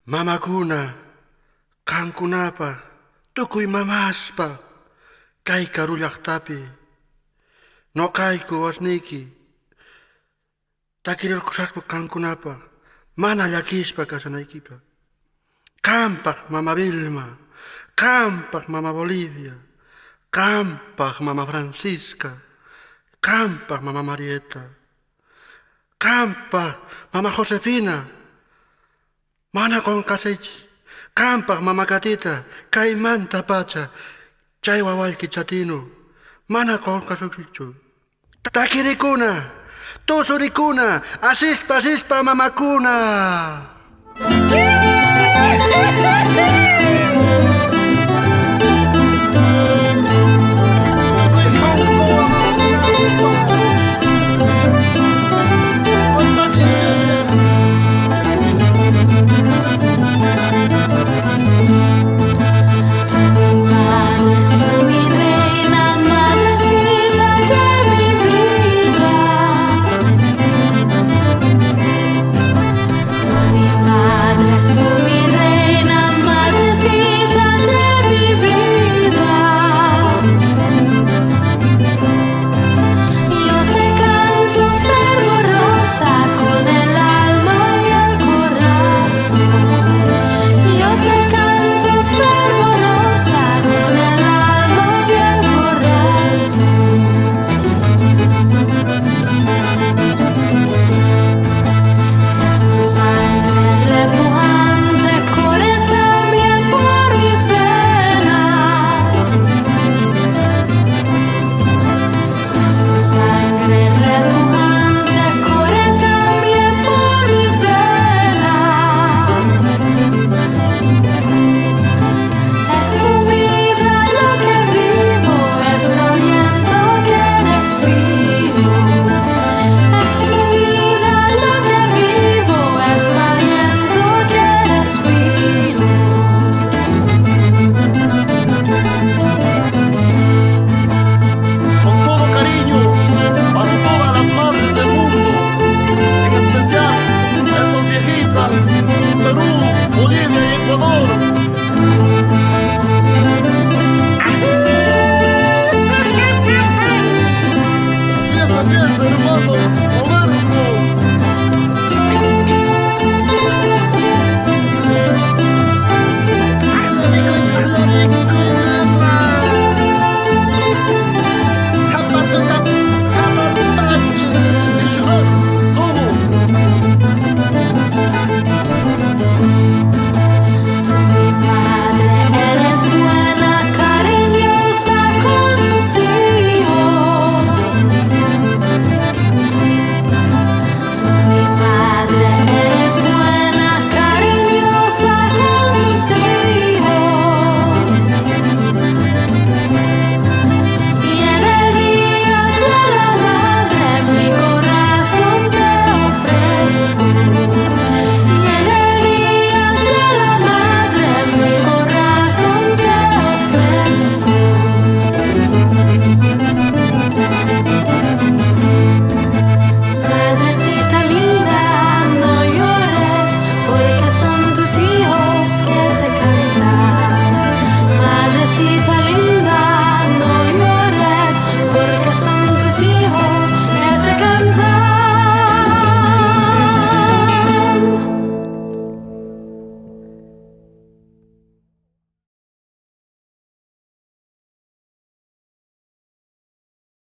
Mamakuna, kankunapa, tukuy mamaspa, kay karullaqtapi, noqayku wasniyki, takirirqushaqpa kankunapa, mana llakispa kasanaykipaq. Qampaq mama Vilma, qampaq mama Bolivia, qampaq mama Francisca, qampaq mama Marieta, qampaq mama Josefina, mana qonqasiychis, qampaq mama Catita, kaymanta pacha, chay wawayki chatinu, mana qonqasukichu. Takirikuna, tusurikuna, asispa mamakuna.